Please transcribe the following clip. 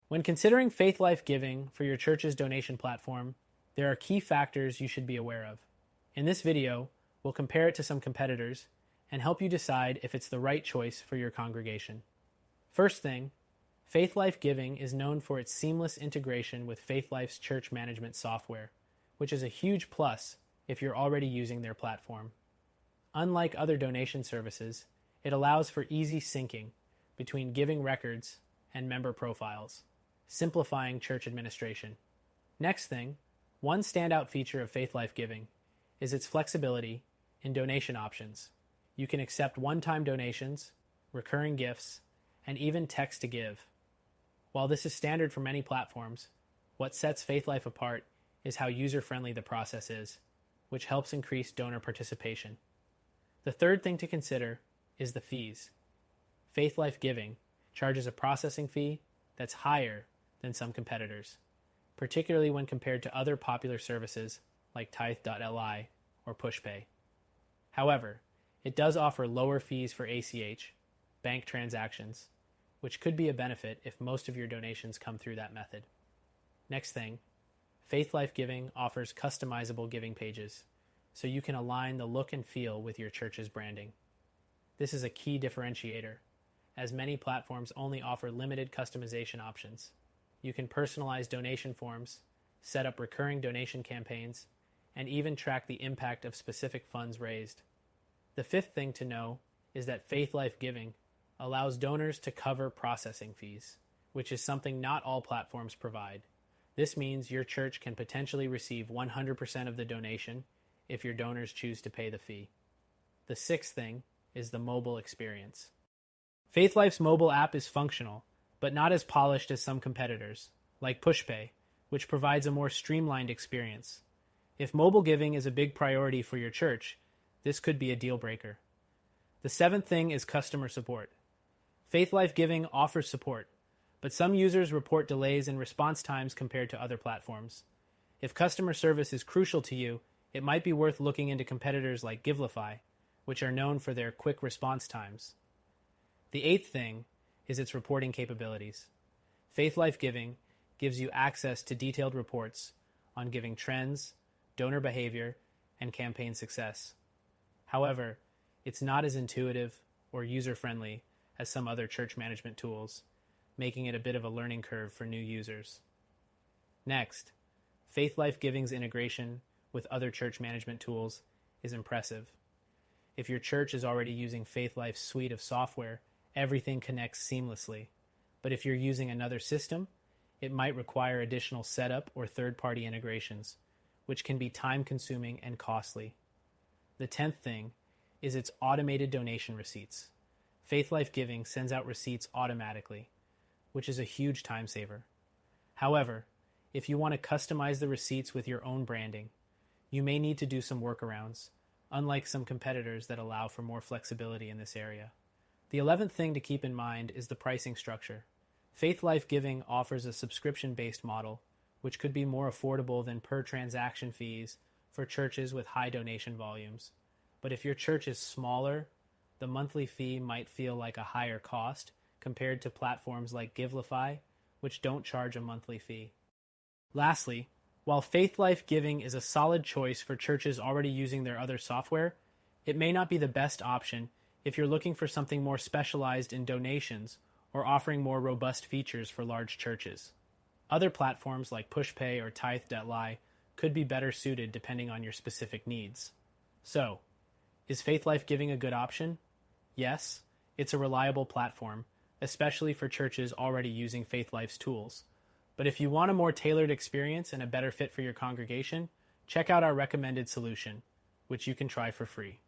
When considering Faithlife giving for your church's donation platform, there are key factors you should be aware of. In this video, we'll compare it to some competitors and help you decide if it's the right choice for your congregation. First thing, Faithlife Giving is known for its seamless integration with Faithlife's church management software, which is a huge plus if you're already using their platform. Unlike other donation services, it allows for easy syncing between giving records and member profiles, simplifying church administration. Next thing, one standout feature of Faithlife Giving is its flexibility in donation options. You can accept one-time donations, recurring gifts, and even text to give. While this is standard for many platforms, what sets Faithlife apart is how user-friendly the process is, which helps increase donor participation. The third thing to consider is the fees. Faithlife Giving charges a processing fee that's higher than some competitors, particularly when compared to other popular services like Tithe.li or PushPay. However, it does offer lower fees for ACH, bank transactions, which could be a benefit if most of your donations come through that method. Next thing, Faithlife Giving offers customizable giving pages, so you can align the look and feel with your church's branding. This is a key differentiator, as many platforms only offer limited customization options. You can personalize donation forms, set up recurring donation campaigns, and even track the impact of specific funds raised. The fifth thing to know is that Faithlife Giving allows donors to cover processing fees, which is something not all platforms provide. This means your church can potentially receive 100% of the donation if your donors choose to pay the fee. The sixth thing is the mobile experience. Faithlife's mobile app is functional, but not as polished as some competitors, like PushPay, which provides a more streamlined experience. If mobile giving is a big priority for your church, this could be a deal breaker. The seventh thing is customer support. Faithlife Giving offers support, but some users report delays in response times compared to other platforms. If customer service is crucial to you, it might be worth looking into competitors like Givelify, which are known for their quick response times. The eighth thing is its reporting capabilities. Faithlife Giving gives you access to detailed reports on giving trends, donor behavior, and campaign success. However, it's not as intuitive or user-friendly as some other church management tools, making it a bit of a learning curve for new users. Next, Faithlife Giving's integration with other church management tools is impressive. If your church is already using Faithlife's suite of software, everything connects seamlessly. But if you're using another system, it might require additional setup or third-party integrations, which can be time-consuming and costly. The 10th thing is its automated donation receipts. Faithlife Giving sends out receipts automatically, which is a huge time saver. However, if you want to customize the receipts with your own branding, you may need to do some workarounds, unlike some competitors that allow for more flexibility in this area. The 11th thing to keep in mind is the pricing structure. Faithlife Giving offers a subscription-based model, which could be more affordable than per-transaction fees for churches with high donation volumes. But if your church is smaller, the monthly fee might feel like a higher cost compared to platforms like Givelify, which don't charge a monthly fee. Lastly, while Faithlife Giving is a solid choice for churches already using their other software, it may not be the best option if you're looking for something more specialized in donations or offering more robust features for large churches. Other platforms like PushPay or Tithe.li could be better suited depending on your specific needs. So, is Faithlife Giving a good option? Yes, it's a reliable platform, especially for churches already using Faithlife's tools. But if you want a more tailored experience and a better fit for your congregation, check out our recommended solution, which you can try for free.